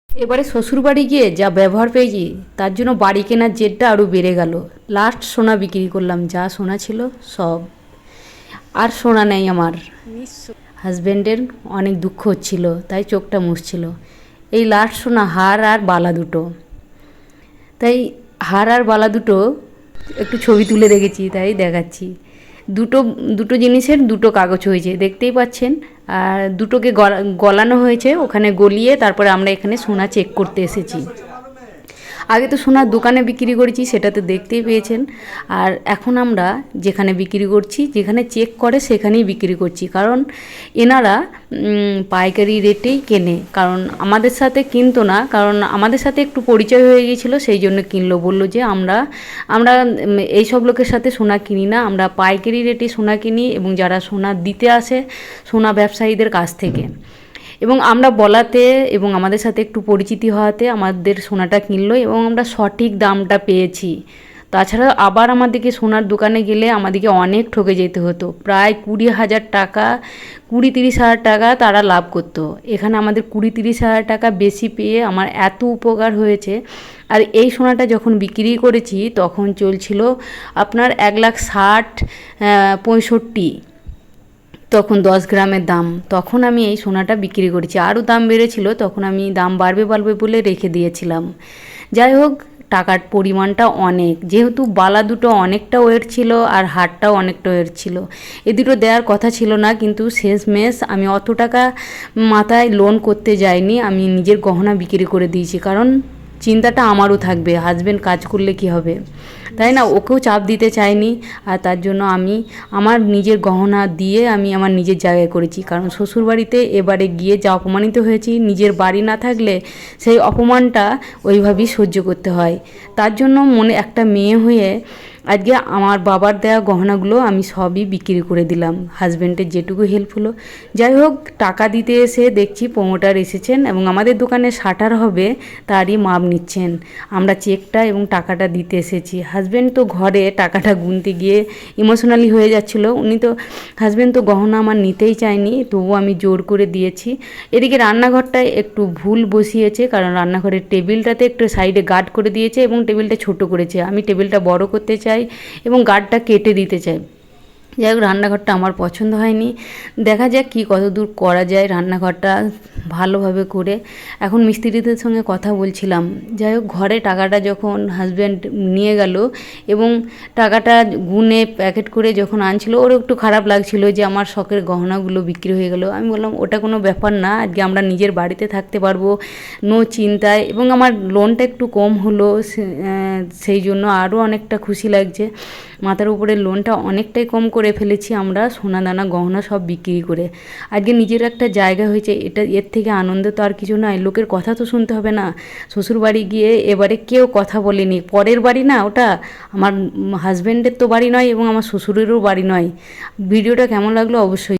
এবারে শ্বশুরবাড়ি গিয়ে যা ব্যবহার পেয়েছি তার জন্য বাড়ি কেনার জেদটা আরও বেড়ে গেল। লাস্ট সোনা বিক্রি করলাম, যা সোনা ছিল সব। আর সোনা নেই আমার। হাজব্যান্ডের অনেক দুঃখ হচ্ছিল, তাই চোখটা মুছছিল। এই লাস্ট সোনা হার আর বালা দুটো। তাই হার আর বালা দুটো একটু ছবি তুলে রেখেছি, তাই দেখাচ্ছি। দুটো দুটো জিনিসের দুটো কাগজ হয়েছে, দেখতেই পাচ্ছেন। আর দুটোকে গলানো হয়েছে, ওখানে গলিয়ে তারপরে আমরা এখানে সোনা চেক করতে এসেছি। আগে তো সোনার দোকানে বিক্রি করেছি, সেটা তো দেখতেই পেয়েছেন। আর এখন আমরা যেখানে বিক্রি করছি, যেখানে চেক করে সেখানেই বিক্রি করছি, কারণ এনারা পাইকারি রেটেই কেনে। কারণ আমাদের সাথে কিনতো না, কারণ আমাদের সাথে একটু পরিচয় হয়ে গিয়েছিলো, সেই জন্য কিনলো। বললো যে আমরা এই সব লোকের সাথে সোনা কিনি না, আমরা পাইকারি রেটে সোনা কিনি, এবং যারা সোনা দিতে আসে সোনা ব্যবসায়ীদের কাছ থেকে। এবং আমরা বলাতে এবং আমাদের সাথে একটু পরিচিতি হওয়াতে আমাদের সোনাটা কিনলো, এবং আমরা সঠিক দামটা পেয়েছি। তাছাড়া আবার আমাদেরকে সোনার দোকানে গেলে আমাদেরকে অনেক ঠকে যেতে হতো, প্রায় 20,000 টাকা, 20-30 হাজার টাকা তারা লাভ করতো। এখানে আমাদের 20-30 হাজার টাকা বেশি পেয়ে আমার এত উপকার হয়েছে। আর এই সোনাটা যখন বিক্রি করেছি তখন চলছিল আপনার 1,60,65, তখন 10 গ্রামের দাম। তখন আমি এই সোনাটা বিক্রি করেছি। আরও দাম বেড়েছিল, তখন আমি দাম বাড়বে বলে রেখে দিয়েছিলাম। যাই হোক, টাকার পরিমাণটা অনেক, যেহেতু বালা দুটো অনেকটা ওয়েট ছিল আর হারটাও অনেকটা ওয়েট ছিল। এ দুটো দেওয়ার কথা ছিল না, কিন্তু শেষমেশ আমি অত টাকা মাথায় লোন করতে যাইনি, আমি নিজের গহনা বিক্রি করে দিয়েছি। কারণ চিন্তাটা আমারও থাকবে, হাজব্যান্ড কাজ করলে কি হবে, তাই না? ওকেও চাপ দিতে চাইনি। আর তার জন্য আমি আমার নিজের গহনা দিয়ে আমি আমার নিজের জায়গায় করেছি। কারণ শ্বশুরবাড়িতে এবারে গিয়ে যা অপমানিত হয়েছি, নিজের বাড়ি না থাকলে সেই অপমানটা ওইভাবেই সহ্য করতে হয়। তার জন্য মনে একটা মেয়ে হয়ে আজকে আমার বাবার দেওয়া গহনাগুলো আমি সবই বিক্রি করে দিলাম, হাজব্যান্ডের যেটুকু হেল্প হলো। যাই হোক, টাকা দিতে এসে দেখছি প্রমোটার এসেছেন এবং আমাদের দোকানে শাটার হবে তারই মাপ নিচ্ছেন। আমরা চেকটা এবং টাকাটা দিতে এসেছি। হাজব্যান্ড তো ঘরে টাকাটা গুনতে গিয়ে ইমোশনালি হয়ে যাচ্ছিলো। হাজব্যান্ড তো গহনা আমার নিতেই চায়নি, তবুও আমি জোর করে দিয়েছি। এদিকে রান্নাঘরটায় একটু ভুল বসিয়েছে, কারণ রান্নাঘরের টেবিলটাতে একটু সাইডে গার্ড করে দিয়েছে এবং টেবিলটা ছোট করেছে। আমি টেবিলটা বড় করতে চাই এবং গার্ডটা কেটে দিতে চাই। যাই হোক, রান্নাঘরটা আমার পছন্দ হয়নি। দেখা যাক কী কতদূর করা যায় রান্নাঘরটা ভালোভাবে করে। এখন মিস্ত্রিদের সঙ্গে কথা বলছিলাম। যাই হোক, ঘরে টাকাটা যখন হাজব্যান্ড নিয়ে গেল এবং টাকাটা গুনে প্যাকেট করে যখন আনছিল, ওর একটু খারাপ লাগছিল যে আমার শখের গহনাগুলো বিক্রি হয়ে গেল। আমি বললাম ওটা কোনো ব্যাপার না, আজকে আমরা নিজের বাড়িতে থাকতে পারবো নো চিন্তায়। এবং আমার লোনটা একটু কম হলো, সেই জন্য আরও অনেকটা খুশি লাগছে। মাথার উপরে লোনটা অনেকটাই কম করে ফেলেছি আমরা সোনা দানা গহনা সব বিক্রি করে। আজকে নিজের একটা জায়গা হয়েছে, এর থেকে আনন্দ তো আর কিছু নয়। লোকের কথা তো শুনতে হবে না। শ্বশুরবাড়ি গিয়ে এবারে কেউ কথা বলেনি, পরের বাড়ি না ওটা, আমার হাজব্যান্ডের তো বাড়ি নয় এবং আমার শ্বশুরেরও বাড়ি নয়। ভিডিওটা কেমন লাগলো অবশ্যই